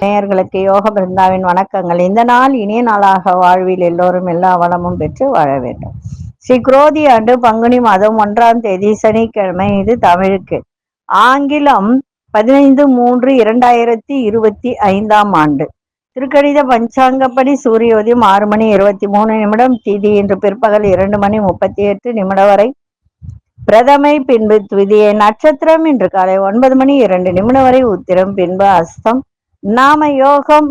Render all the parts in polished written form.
நேயர்களுக்கு யோக பிருந்தாவின் வணக்கங்கள். இந்த நாள் இனிய நாளாக வாழ்வில் எல்லோரும் எல்லா வளமும் பெற்று வாழ வேண்டும். ஸ்ரீ குரோதி ஆண்டு பங்குனி மாதம் 1ஆம் தேதி சனிக்கிழமை. இது தமிழுக்கு. ஆங்கிலம் 15/3/2025 ஆண்டு. திருக்கணித பஞ்சாங்கப்படி சூரிய உதயம் 6:23 திதி இன்று பிற்பகல் 2:38 வரை பிரதமை, பின்பு துவிதியை. நட்சத்திரம் இன்று காலை 9:02 வரை உத்திரம், பின்பு அஸ்தம். நாம யோகம்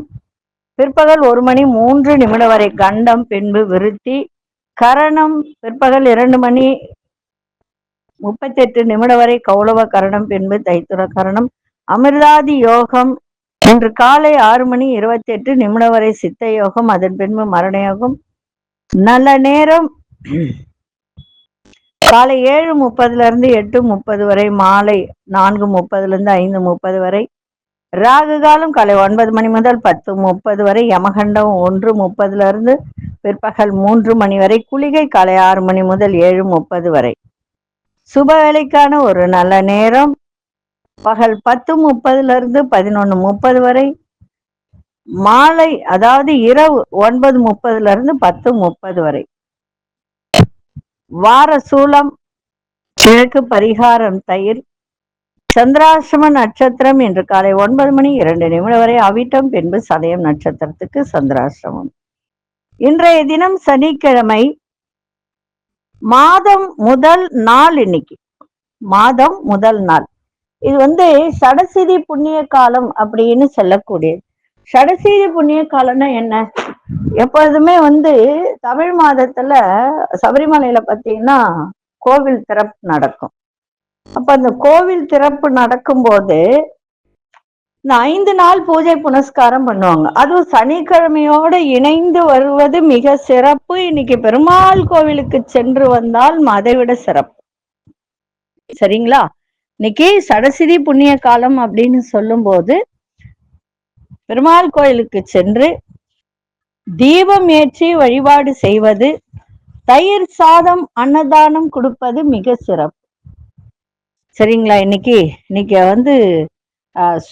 பிற்பகல் 1:03 வரை கண்டம், பின்பு விருத்தி. கரணம் பிற்பகல் 2:38 வரை கௌளவ கரணம், பின்பு தைத்துர கரணம். அமிர்தாதி யோகம் இன்று காலை 6:28 வரை சித்த யோகம், அதன் பின்பு மரண யோகம். நல்ல நேரம் காலை 7:30 8:30 வரை, மாலை 4:30 5:30 வரை. ராகு காலம் காலை 9 மணி முதல் 10:30 வரை. யமகண்டம் 1:30 பிற்பகல் 3 வரை. குளிகை காலை 6 மணி முதல் 7:30 வரை. சுப வேலைக்கான ஒரு நல்ல நேரம் பகல் 10:30 11:30 வரை. மாலை அதாவது இரவு 9:30 10:30 வரை. வார சூலம் கிழக்கு, பரிகாரம் தயிர். சந்திராசிரம நட்சத்திரம் இன்று காலை 9:02 வரை அவிட்டம், பின்பு சதயம் நட்சத்திரத்துக்கு சந்திராசிரமம். இன்றைய தினம் சனிக்கிழமை. மாதம் முதல் நாள். இன்னைக்கு மாதம் முதல் நாள். இது சடசிதி புண்ணிய காலம் அப்படின்னு சொல்லக்கூடியது. சடசிதி புண்ணிய காலம்னா என்ன? எப்பொழுதுமே தமிழ் மாதத்துல சபரிமலையில பார்த்தீங்கன்னா கோவில் திறப்பு நடக்கும். அப்ப அந்த கோவில் திறப்பு நடக்கும் போது இந்த 5 நாள் பூஜை புனஸ்காரம் பண்ணுவாங்க. அதுவும் சனிக்கிழமையோடு இணைந்து வருவது மிக சிறப்பு. இன்னைக்கு பெருமாள் கோவிலுக்கு சென்று வந்தால் அதை விட சிறப்பு. சரிங்களா? இன்னைக்கு சடசிதி புண்ணிய காலம் அப்படின்னு சொல்லும் போது பெருமாள் கோயிலுக்கு சென்று தீபம் ஏற்றி வழிபாடு செய்வது, தயிர் சாதம் அன்னதானம் கொடுப்பது மிக சிறப்பு. சரிங்களா? இன்னைக்கு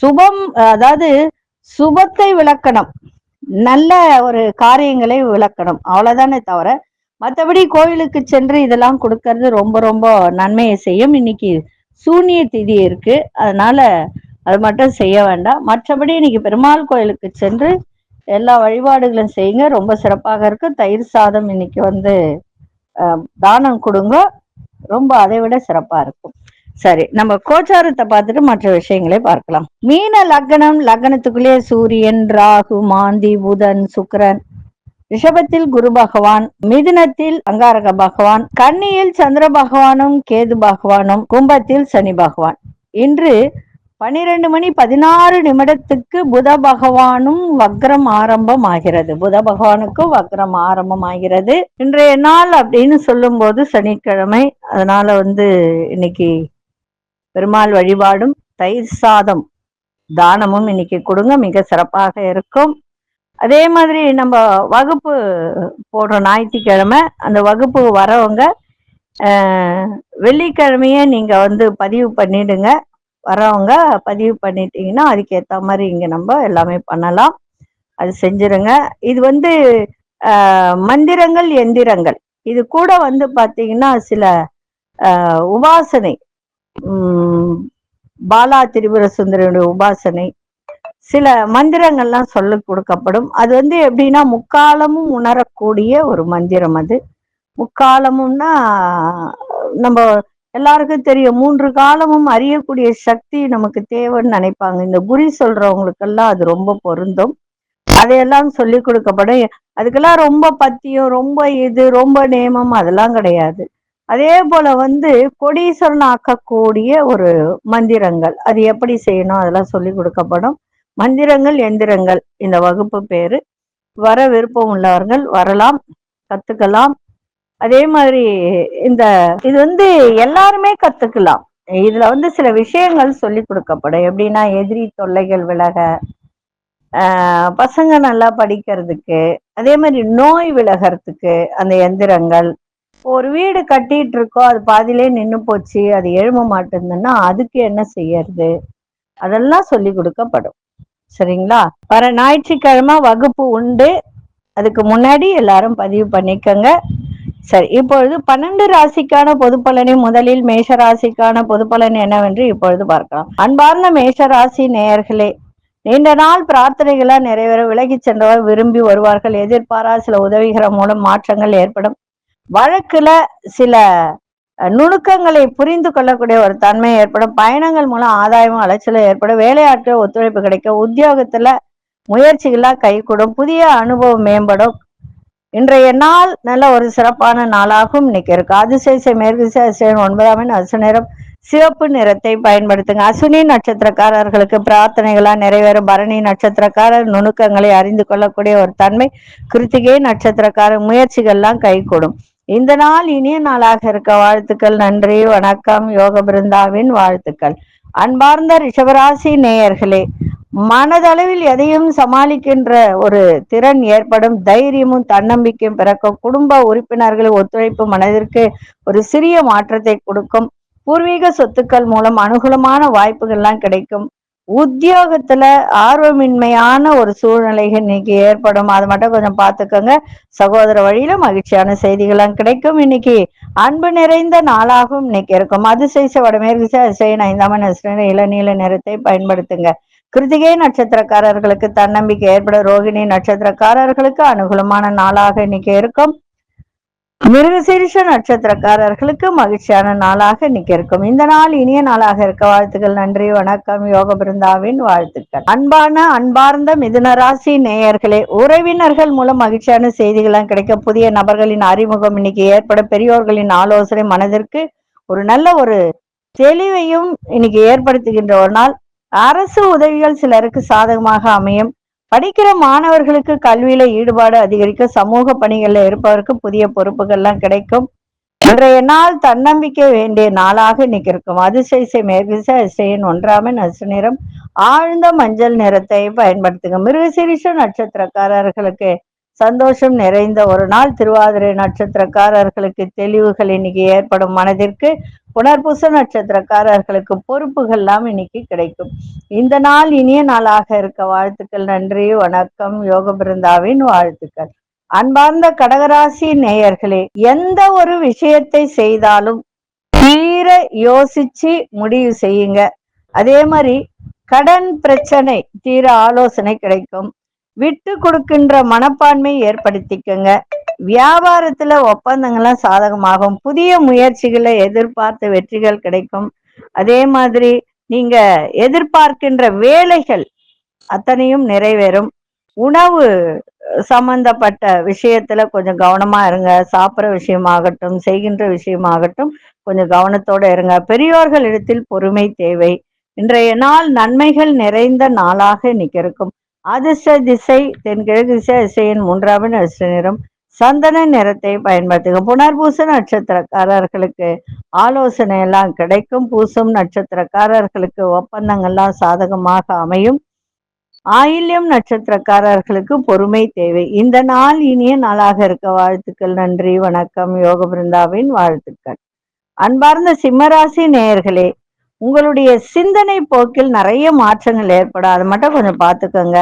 சுபம், அதாவது சுபத்தை விளக்கணும், நல்ல ஒரு காரியங்களை விளக்கணும், அவ்வளவுதானே தவிர மற்றபடி கோயிலுக்கு சென்று இதெல்லாம் கொடுக்கறது ரொம்ப ரொம்ப நன்மையை செய்யும். இன்னைக்கு சூனிய திதி இருக்கு, அதனால அது மட்டும் செய்ய வேண்டாம். மற்றபடி இன்னைக்கு பெருமாள் கோயிலுக்கு சென்று எல்லா வழிபாடுகளும் செய்யுங்க, ரொம்ப சிறப்பாக இருக்கு. தயிர் சாதம் இன்னைக்கு தானம் கொடுங்க, ரொம்ப அதை விட சிறப்பா இருக்கும். சரி, நம்ம கோச்சாரத்தை பார்த்துட்டு மற்ற விஷயங்களை பார்க்கலாம். மீன லக்னம், லக்னத்துக்குள்ளே சூரியன், ராகு, மாந்தி, புதன், சுக்கிரன். ரிஷபத்தில் குரு பகவான், மிதுனத்தில் அங்காரக பகவான், கன்னியில் சந்திர பகவானும் கேது பகவானும், கும்பத்தில் சனி பகவான். இன்று 12:16 புத பகவானும் வக்ரம் ஆரம்பம் ஆகிறது. புத பகவானுக்கும் வக்ரம் ஆரம்பம் ஆகிறது இன்றைய நாள் அப்படின்னு சொல்லும் போது சனிக்கிழமை. அதனால இன்னைக்கு பெருமாள் வழிபாடும் தயிர் சாதம் தானமும் இன்னைக்கு கொடுங்க, மிக சிறப்பாக இருக்கும். அதே மாதிரி நம்ம வகுப்பு போடுற ஞாயிற்றுக்கிழமை, அந்த வகுப்பு வரவங்க வெள்ளிக்கிழமையே நீங்க பதிவு பண்ணிடுங்க. வரவங்க பதிவு பண்ணிட்டீங்கன்னா அதுக்கேற்ற மாதிரி இங்க நம்ம எல்லாமே பண்ணலாம். அது செஞ்சிருங்க. இது மந்திரங்கள், எந்திரங்கள், இது கூட பாத்தீங்கன்னா சில உபாசனை, பாலா திரிபுர சுந்தரியுடைய உபாசனை, சில மந்திரங்கள்லாம் சொல்லி கொடுக்கப்படும். அது எப்படின்னா முக்காலமும் உணரக்கூடிய ஒரு மந்திரம். அது முக்காலமும்னா நம்ம எல்லாருக்கும் தெரியும், 3 காலமும் அறியக்கூடிய சக்தி நமக்கு தேவைன்னு நினைப்பாங்க. இந்த குறி சொல்றவங்களுக்கெல்லாம் அது ரொம்ப பொருந்தும். அதையெல்லாம் சொல்லி கொடுக்கப்படும். அதுக்கெல்லாம் ரொம்ப பத்தியம், ரொம்ப நேமம் அதெல்லாம் கிடையாது. அதே போல கொடீஸ்வரன் ஆக்கக்கூடிய ஒரு மந்திரங்கள், அது எப்படி செய்யணும் அதெல்லாம் சொல்லி கொடுக்கப்படும். மந்திரங்கள், எந்திரங்கள் இந்த வகுப்பு பேரு. வர விருப்பம் உள்ளவர்கள் வரலாம், கத்துக்கலாம். அதே மாதிரி இது எல்லாருமே கத்துக்கலாம். இதுல சில விஷயங்கள் சொல்லி கொடுக்கப்படும். எப்படின்னா எதிரி தொல்லைகள் விலக, பசங்க நல்லா படிக்கிறதுக்கு, அதே மாதிரி நோய் விலகிறதுக்கு அந்த எந்திரங்கள், ஒரு வீடு கட்டிட்டு இருக்கோம், அது பாதியிலே நின்னு போச்சு, அது எழும்ப மாட்டேங்குதுன்னா அதுக்கு என்ன செய்யறது, அதெல்லாம் சொல்லி கொடுக்கப்படும். சரிங்களா? வர ஞாயிற்றுக்கிழமை வகுப்பு உண்டு. அதுக்கு முன்னாடி எல்லாரும் பதிவு பண்ணிக்கங்க. சரி, இப்பொழுது 12 ராசிக்கான பொது பலனை முதலில் மேஷ ராசிக்கான பொது பலன் என்னவென்று இப்பொழுது பார்க்கலாம். அன்பார்ந்த மேஷ ராசி நேயர்களே, நீண்ட நாள் பிரார்த்தனைகளா நிறைவேற விலகி சென்றவர் விரும்பி வருவார்கள். எதிர்பாரா சில உதவிகள் மூலம் மாற்றங்கள் ஏற்படும். வழக்குல சில நுணுக்கங்களை புரிந்து கொள்ளக்கூடிய ஒரு தன்மை ஏற்படும். பயணங்கள் மூலம் ஆதாயமும் அலைச்சலும் ஏற்படும். வேலையாட்கள் ஒத்துழைப்பு கிடைக்கும். உத்தியோகத்துல முயற்சிகள்லாம் கைகூடும். புதிய அனுபவம் மேம்படும். இன்றைய நாள் நல்ல ஒரு சிறப்பான நாளாகவும் இன்னைக்கு இருக்கு. அதிசய மேற்கு திசை 9ஆம் எண் அசு நிறம் சிவப்பு நிறத்தை பயன்படுத்துங்க. அசுனி நட்சத்திரக்காரர்களுக்கு பிரார்த்தனைகளா நிறைவேறும். பரணி நட்சத்திரக்காரர் நுணுக்கங்களை அறிந்து கொள்ளக்கூடிய ஒரு தன்மை. கிருத்திகை நட்சத்திரக்காரர் முயற்சிகள்லாம் கைகூடும். இந்த நாள் இனிய நாளாக இருக்க வாழ்த்துக்கள். நன்றி, வணக்கம். யோக பிருந்தாவின் வாழ்த்துக்கள். அன்பார்ந்த ரிஷபராசி நேயர்களே, மனதளவில் எதையும் சமாளிக்கின்ற ஒரு திறன் ஏற்படும். தைரியமும் தன்னம்பிக்கையும் பிறக்கும். குடும்ப உறுப்பினர்களின் ஒத்துழைப்பு மனதிற்கு ஒரு சிறிய மாற்றத்தை கொடுக்கும். பூர்வீக சொத்துக்கள் மூலம் அனுகூலமான வாய்ப்புகள்லாம் கிடைக்கும். உத்தியோகத்துல ஆர்வமின்மையான ஒரு சூழ்நிலைகள் இன்னைக்கு ஏற்படும். அது மட்டும் கொஞ்சம் பார்த்துக்கோங்க. சகோதர வழியில மகிழ்ச்சியான செய்திகள்லாம் கிடைக்கும். இன்னைக்கு அன்பு நிறைந்த நாளாகவும் இன்னைக்கு இருக்கும். அதிசய வடமேற்கு திசை 5ஆம் எண் இளநீல நிறத்தை பயன்படுத்துங்க. கிருத்திகை நட்சத்திரக்காரர்களுக்கு தன்னம்பிக்கை ஏற்படும். ரோகிணி நட்சத்திரக்காரர்களுக்கு அனுகூலமான நாளாக இன்னைக்கு இருக்கும். மிருகசீரிஷ நட்சத்திரக்காரர்களுக்கு மகிழ்ச்சியான நாளாக இன்னைக்கு இருக்கும். இந்த நாள் இனிய நாளாக இருக்க வாழ்த்துக்கள். நன்றி, வணக்கம். யோக பிருந்தாவின் வாழ்த்துக்கள். அன்பார்ந்த மிதுன ராசி நேயர்களே, உறவினர்கள் மூலம் மகிழ்ச்சியான செய்திகள்லாம் கிடைக்க. புதிய நபர்களின் அறிமுகம் இன்னைக்கு ஏற்படும். பெரியோர்களின் ஆலோசனை மனதிற்கு ஒரு நல்ல ஒரு தெளிவையும் இன்னைக்கு ஏற்படுத்துகின்ற ஒரு நாள். அரசு உதவிகள் சிலருக்கு சாதகமாக அமையும். படிக்கிற மாணவர்களுக்கு கல்வியில ஈடுபாடு அதிகரிக்க. சமூக பணிகள்ல இருப்பவருக்கு புதிய பொறுப்புகள்லாம் கிடைக்கும். இன்றைய நாள் தன்னம்பிக்கை வேண்டிய நாளாக இன்னைக்கு இருக்கும். அதிசய மேற்கு திசை 1ஆம் எண் அசு நிறம் ஆழ்ந்த மஞ்சள் நிறத்தை பயன்படுத்துங்க. மிருகசீரிஷ நட்சத்திரக்காரர்களுக்கு சந்தோஷம் நிறைந்த ஒரு நாள். திருவாதிரை நட்சத்திரக்காரர்களுக்கு தெளிவுகள் இன்னைக்கு ஏற்படும் மனதிற்கு. புனர்பூச நட்சத்திரக்காரர்களுக்கு பொறுப்புகள்லாம் இன்னைக்கு கிடைக்கும். இந்த நாள் இனிய நாளாக இருக்க வாழ்த்துக்கள். நன்றி, வணக்கம். யோக பிருந்தாவின் வாழ்த்துக்கள். அன்பார்ந்த கடகராசி நேயர்களே, எந்த ஒரு விஷயத்தை செய்தாலும் தீர யோசிச்சு முடிவு செய்யுங்க. அதே மாதிரி கடன் பிரச்சனை தீர ஆலோசனை கிடைக்கும். விட்டு கொடுக்கின்ற மனப்பான்மை ஏற்படுத்திக்கங்க. வியாபாரத்துல ஒப்பந்தங்கள்லாம் சாதகமாகும். புதிய முயற்சிகளை எதிர்பார்த்த வெற்றிகள் கிடைக்கும். அதே மாதிரி நீங்க எதிர்பார்க்கின்ற வேலைகள் அத்தனையும் நிறைவேறும். உணவு சம்பந்தப்பட்ட விஷயத்துல கொஞ்சம் கவனமா இருங்க. சாப்பிட்ற விஷயமாகட்டும், செய்கின்ற விஷயமாகட்டும், கொஞ்சம் கவனத்தோட இருங்க. பெரியோர்கள் இடத்தில் பொறுமை தேவை. இன்றைய நாள் நன்மைகள் நிறைந்த நாளாக இன்னைக்கு இருக்கும். அதிர்ஷ்ட திசை தென்கிழக்கு திசையின் 3ஆம் எண் அசு நிறம் சந்தன நிறத்தை பயன்படுத்துங்க. புனர்பூச நட்சத்திரக்காரர்களுக்கு ஆலோசனை எல்லாம் கிடைக்கும். பூசம் நட்சத்திரக்காரர்களுக்கு ஒப்பந்தங்கள்லாம் சாதகமாக அமையும். ஆயில்யம் நட்சத்திரக்காரர்களுக்கு பொறுமை தேவை. இந்த நாள் இனிய நாளாக இருக்க வாழ்த்துக்கள். நன்றி, வணக்கம். யோக பிருந்தாவின் வாழ்த்துக்கள். அன்பார்ந்த சிம்மராசி நேயர்களே, உங்களுடைய சிந்தனை போக்கில் நிறைய மாற்றங்கள் ஏற்படும். அதை மட்டும் கொஞ்சம் பார்த்துக்கோங்க.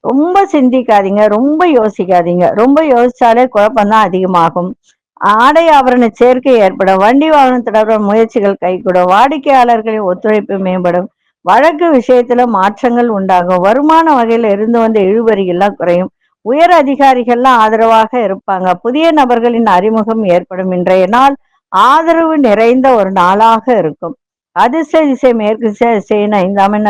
ரொம்ப சிந்திக்காதீங்க, ரொம்ப யோசிக்காதீங்க. ரொம்ப யோசிச்சாலே குழப்பம்தான் அதிகமாகும். ஆடை ஆபரண சேர்க்கை ஏற்படும். வண்டி வாகனம் தொடர்பான முயற்சிகள் கைகூடும். வாடிக்கையாளர்களின் ஒத்துழைப்பு மேம்படும். வழக்கு விஷயத்துல மாற்றங்கள் உண்டாகும். வருமான வகையில இருந்து வந்த இழுபறிகள்லாம் குறையும். உயர் அதிகாரிகள்லாம் ஆதரவாக இருப்பாங்க. புதிய நபர்களின் அறிமுகம் ஏற்படும். இன்றைய நாள் ஆதரவு நிறைந்த ஒரு நாளாக இருக்கும். அதிர்ஷ்ட திசை மேற்கு திசை 5ஆம் எண்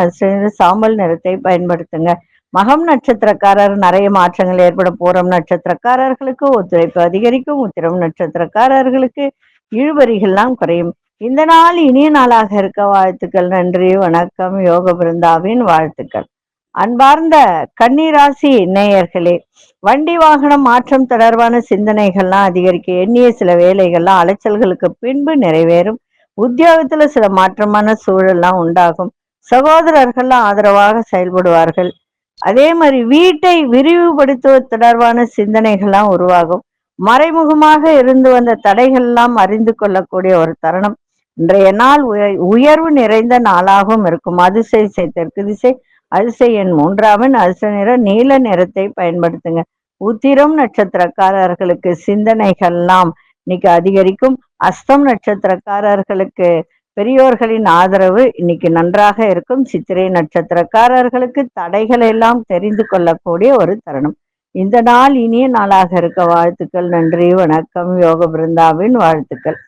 சாம்பல் நிறத்தை பயன்படுத்துங்க. மகம் நட்சத்திரக்காரர் நிறைய மாற்றங்கள் ஏற்படும். பூரம் நட்சத்திரக்காரர்களுக்கு ஒத்துழைப்பு அதிகரிக்கும். உத்திரம் நட்சத்திரக்காரர்களுக்கு இழுபறிகள்லாம் குறையும். இந்த நாள் இனிய நாளாக இருக்க வாழ்த்துக்கள். நன்றி, வணக்கம். யோக பிருந்தாவின் வாழ்த்துக்கள். அன்பார்ந்த கன்னிராசி நேயர்களே, வண்டி வாகனம் மாற்றம் தொடர்பான சிந்தனைகள்லாம் அதிகரிக்க. எண்ணிய சில வேலைகள்லாம் அலைச்சல்களுக்கு பின்பு நிறைவேறும். உத்தியோகத்துல சில மாற்றமான சூழல்லாம் உண்டாகும். சகோதரர்கள்லாம் ஆதரவாக செயல்படுவார்கள். அதே மாதிரி வீட்டை விரிவுபடுத்துவது தொடர்பான சிந்தனைகள்லாம் உருவாகும். மறைமுகமாக இருந்து வந்த தடைகள் எல்லாம் அறிந்து கொள்ளக்கூடிய ஒரு தருணம். இன்றைய நாள் உயர்வு நிறைந்த நாளாகவும் இருக்கும். அதிசய தெற்கு திசை, அதிசய எண் 3 அதிர்ஷ்ட நிறம் நீல நிறத்தை பயன்படுத்துங்க. உத்திரம் நட்சத்திரக்காரர்களுக்கு சிந்தனைகள்லாம் இன்னைக்கு அதிகரிக்கும். அஸ்தம் நட்சத்திரக்காரர்களுக்கு பெரியோர்களின் ஆதரவு இன்னைக்கு நன்றாக இருக்கும். சித்திரை நட்சத்திரக்காரர்களுக்கு தடைகள் எல்லாம் தெரிந்து கொள்ளக்கூடிய ஒரு தருணம். இந்த நாள் இனிய நாளாக இருக்க வாழ்த்துக்கள். நன்றி, வணக்கம். யோக பிருந்தாவின் வாழ்த்துக்கள்.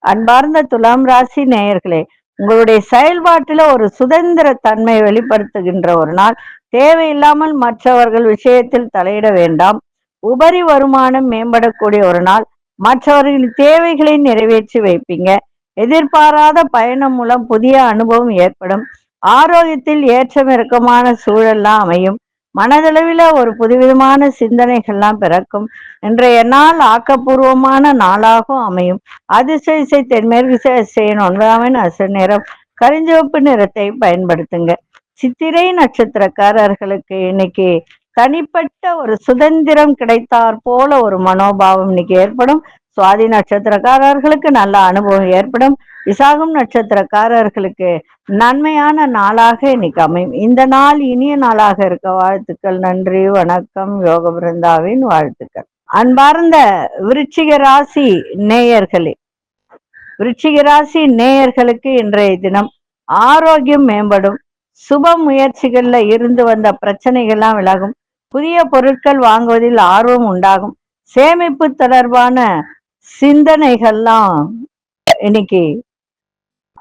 அன்பார்ந்த துலாம் ராசி நேயர்களே, உங்களுடைய செயல்பாட்டில ஒரு சுதந்திர தன்மை வெளிப்படுத்துகின்ற ஒரு நாள். தேவையில்லாமல் மற்றவர்கள் விஷயத்தில் தலையிட வேண்டாம். உபரி வருமானம் மேம்படக்கூடிய ஒரு நாள். மற்றவர்களின் தேவைகளை நிறைவேற்றி வைப்பீங்க. எதிர்பாராத பயணம் மூலம் புதிய அனுபவம் ஏற்படும். ஆரோக்கியத்தில் ஏற்றம் இறக்கமான சூழல்லாம் அமையும். மனதளவில் ஒரு புதுவிதமான சிந்தனைகள்லாம் பிறக்கும். இன்றைய நாள் ஆக்கப்பூர்வமான நாளாகவும் அமையும். அதிசய தென்மேற்கு திசையின் 9 அதிர்ஷ்ட நிறம் கருஞ்சிவப்பு நிறத்தை பயன்படுத்துங்க. சித்திரை நட்சத்திரக்காரர்களுக்கு இன்னைக்கு தனிப்பட்ட ஒரு சுதந்திரம் கிடைத்தாற் போல ஒரு மனோபாவம் இன்னைக்கு ஏற்படும். சுவாதி நட்சத்திரக்காரர்களுக்கு நல்ல அனுபவம் ஏற்படும். விசாகம் நட்சத்திரக்காரர்களுக்கு நன்மையான நாளாக இன்னைக்கு அமையும். இந்த நாள் இனிய நாளாக இருக்க வாழ்த்துக்கள். நன்றி, வணக்கம். யோக பிருந்தாவின் வாழ்த்துக்கள். அன்பார்ந்த விருச்சிக ராசி நேயர்களே, விருச்சிக ராசி நேயர்களுக்கு இன்றைய தினம் ஆரோக்கியம் மேம்படும். சுப முயற்சிகள்ல இருந்து வந்த பிரச்சனைகள்லாம் விலகும். புதிய பொருட்கள் வாங்குவதில் ஆர்வம் உண்டாகும். சேமிப்பு தொடர்பான சிந்தனைகள்லாம் இன்னைக்கு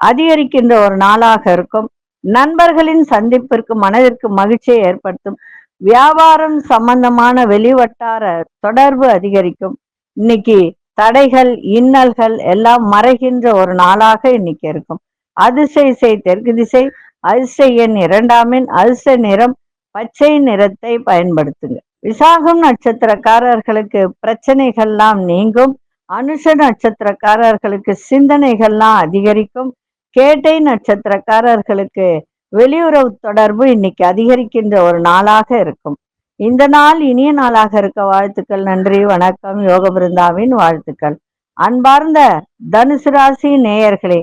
அதிகரிக்கின்ற ஒரு நாளாக இருக்கும். நண்பர்களின் சந்திப்பிற்கு மனதிற்கு மகிழ்ச்சியை ஏற்படுத்தும். வியாபாரம் சம்பந்தமான வெளிவட்டார தொடர்பு அதிகரிக்கும். இன்னைக்கு தடைகள் இன்னல்கள் எல்லாம் மறைகின்ற ஒரு நாளாக இன்னைக்கு இருக்கும். அதிசய தெற்கு திசை, அதிசய எண் 2 அதிர்ஷ்ட நிறம் பச்சை நிறத்தை பயன்படுத்துங்க. விசாகம் நட்சத்திரக்காரர்களுக்கு பிரச்சனைகள்லாம் நீங்கும். அனுஷ நட்சத்திரக்காரர்களுக்கு சிந்தனைகள்லாம் அதிகரிக்கும். கேட்டை நட்சத்திரக்காரர்களுக்கு வெளியுறவு தொடர்பு இன்னைக்கு அதிகரிக்கின்ற ஒரு நாளாக இருக்கும். இந்த நாள் இனிய நாளாக இருக்க வாழ்த்துக்கள். நன்றி, வணக்கம். யோக பிருந்தாவின் வாழ்த்துக்கள். அன்பார்ந்த தனுசு ராசி நேயர்களே,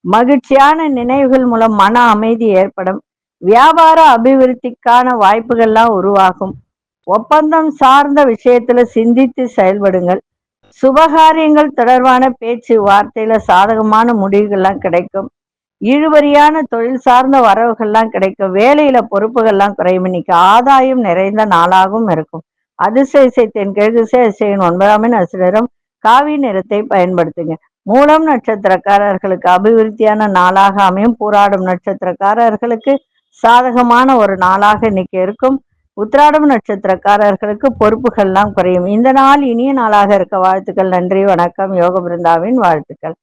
மகிழ்ச்சியான நினைவுகள் மூலம் மன அமைதி ஏற்படும். வியாபார அபிவிருத்திக்கான வாய்ப்புகள்லாம் உருவாகும். ஒப்பந்தம் சார்ந்த விஷயத்துல சிந்தித்து செயல்படுங்கள். சுபகாரியங்கள் தொடர்பான பேச்சு வார்த்தையில சாதகமான முடிவுகள்லாம் கிடைக்கும். இழுபறியான தொழில் சார்ந்த வரவுகள்லாம் கிடைக்கும். வேலையில பொறுப்புகள்லாம் குறையும். இன்னைக்கு ஆதாயம் நிறைந்த நாளாகவும் இருக்கும். அதிசய தென்கிழக்கு திசை 9 அதிர்ஷ்டம் காவி நிறத்தை பயன்படுத்துங்க. மூலம் நட்சத்திரக்காரர்களுக்கு அபிவிருத்தியான நாளாக அமையும். பூராடும் நட்சத்திரக்காரர்களுக்கு சாதகமான ஒரு நாளாக இன்னைக்கு இருக்கும். உத்திராடம் நட்சத்திரக்காரர்களுக்கு பொறுப்புகள்லாம் குறையும். இந்த நாள் இனிய நாளாக இருக்க வாழ்த்துக்கள். நன்றி, வணக்கம். யோக பிருந்தாவின் வாழ்த்துக்கள்.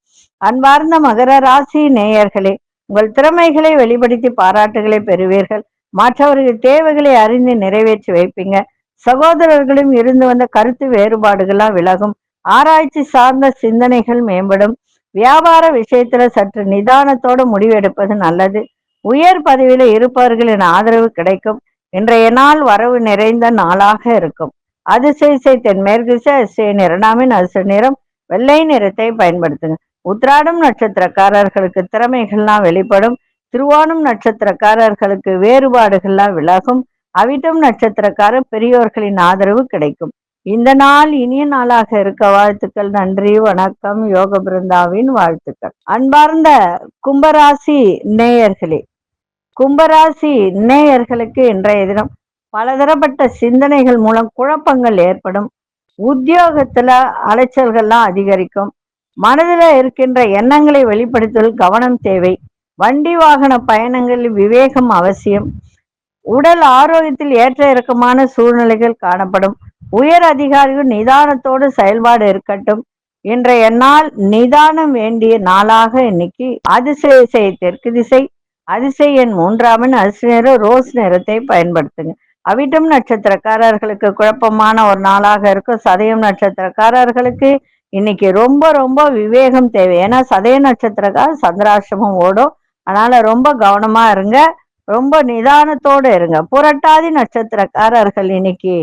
அன்பார்ந்த மகர ராசி நேயர்களே, உங்கள் திறமைகளை வெளிப்படுத்தி பாராட்டுகளை பெறுவீர்கள். மற்றவர்கள் தேவைகளை அறிந்து நிறைவேற்றி வைப்பீங்க. சகோதரர்களும் இருந்து வந்த கருத்து வேறுபாடுகள்லாம் விலகும். ஆராய்ச்சி சார்ந்த சிந்தனைகள் மேம்படும். வியாபார விஷயத்துல சற்று நிதானத்தோடு முடிவெடுப்பது நல்லது. உயர் பதவியில இருப்பவர்களின் ஆதரவு கிடைக்கும். இன்றைய நாள் வரவு நிறைந்த நாளாக இருக்கும். அதிசய தென்மேற்கு திசை 2 அதிர்ஷ்ட நிறம் வெள்ளை நிறத்தை பயன்படுத்துங்க. உத்திராடம் நட்சத்திரக்காரர்களுக்கு திறமைகள்லாம் வெளிப்படும். திருவோணம் நட்சத்திரக்காரர்களுக்கு வேறுபாடுகள்லாம் விலகும். அவிட்டம் நட்சத்திரக்காரர் பெரியோர்களின் ஆதரவு கிடைக்கும். இந்த நாள் இனிய நாளாக இருக்க வாழ்த்துக்கள். நன்றி, வணக்கம். யோக பிருந்தாவின் வாழ்த்துக்கள். அன்பார்ந்த கும்பராசி நேயர்களே, கும்பராசி நேயர்களுக்கு இன்றைய தினம் பலதரப்பட்ட சிந்தனைகள் மூலம் குழப்பங்கள் ஏற்படும். உத்தியோகத்துல அலைச்சல்கள்லாம் அதிகரிக்கும். மனதில் இருக்கின்ற எண்ணங்களை வெளிப்படுத்துவதில் கவனம் தேவை. வண்டி வாகன பயணங்களில் விவேகம் அவசியம். உடல் ஆரோக்கியத்தில் ஏற்ற இறக்கமான சூழ்நிலைகள் காணப்படும். உயர் அதிகாரிகள் நிதானத்தோடு செயல்பாடு இருக்கட்டும். இன்றைய நாள் நிதானம் வேண்டிய நாளாக இன்னைக்கு. அதிசய தெற்கு திசை, அதிசய எண் 3 அதிர்ஷ்ட நிறம் ரோஸ் நிறத்தை பயன்படுத்துங்க. அவிட்டம் நட்சத்திரக்காரர்களுக்கு குழப்பமான ஒரு நாளாக இருக்கும். சதயம் நட்சத்திரக்காரர்களுக்கு இன்னைக்கு ரொம்ப ரொம்ப விவேகம் தேவை. ஏன்னா சதய நட்சத்திரக்கார சந்திராசிரமம் ஓடும். அதனால ரொம்ப கவனமா இருங்க, ரொம்ப நிதானத்தோடு இருங்க. புரட்டாதி நட்சத்திரக்காரர்கள் இன்னைக்கு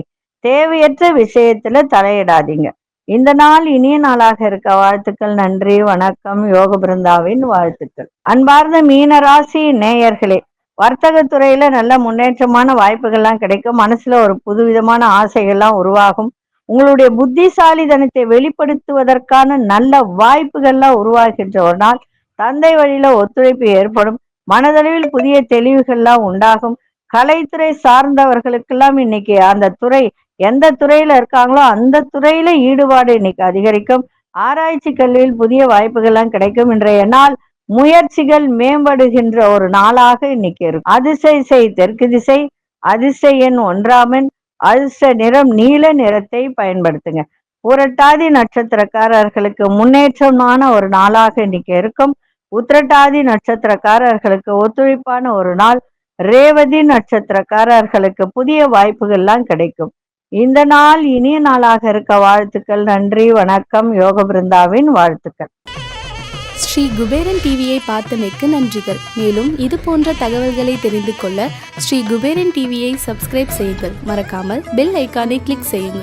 தேவையற்ற விஷயத்துல தலையிடாதீங்க. இந்த நாள் இனிய நாளாக இருக்க வாழ்த்துக்கள். நன்றி, வணக்கம். யோக பிருந்தாவின் வாழ்த்துக்கள். அன்பார்ந்த மீன ராசி நேயர்களே, வர்த்தக துறையில நல்ல முன்னேற்றமான வாய்ப்புகள்லாம் கிடைக்கும். மனசுல ஒரு புதுவிதமான ஆசைகள்லாம் உருவாகும். உங்களுடைய புத்திசாலித்தனத்தை வெளிப்படுத்துவதற்கான நல்ல வாய்ப்புகள்லாம் உருவாகின்ற ஒரு நாள். தந்தை வழியில ஒத்துழைப்பு ஏற்படும். மனதளவில் புதிய தெளிவுகள்லாம் உண்டாகும். கலைத்துறை சார்ந்தவர்களுக்கெல்லாம் இன்னைக்கு அந்த துறை எந்த துறையில இருக்காங்களோ அந்த துறையில ஈடுபாடு இன்னைக்கு அதிகரிக்கும். ஆராய்ச்சி கல்வியில் புதிய வாய்ப்புகள்லாம் கிடைக்கும். இன்றைய நாள் முயற்சிகள் மேம்படுகின்ற ஒரு நாளாக இன்னைக்கு இருக்கும். அதிசய தெற்கு திசை, அதிசய எண் 1 அதிர்ஷ்ட நிறம் நீல நிறத்தை பயன்படுத்துங்க. புரட்டாதி நட்சத்திரக்காரர்களுக்கு முன்னேற்றமான ஒரு நாளாக இன்னைக்கு இருக்கும். உத்திரட்டாதி நட்சத்திரக்காரர்களுக்கு ஒத்துழைப்பான ஒரு நாள். ரேவதி நட்சத்திரக்காரர்களுக்கு புதிய வாய்ப்புகள்லாம் கிடைக்கும். இந்த நாள் இனிய நாளாக இருக்க வாழ்த்துக்கள். நன்றி, வணக்கம். யோக பிருந்தாவின் வாழ்த்துக்கள். ஸ்ரீ குபேரன் டிவியை பார்த்தமைக்கு நன்றிகள். மேலும் இது போன்ற தகவல்களை தெரிந்து கொள்ள ஸ்ரீ குபேரன் டிவியை சப்ஸ்கிரைப் செய்யுங்கள். மறக்காமல் பெல் ஐக்கானை கிளிக் செய்யுங்கள்.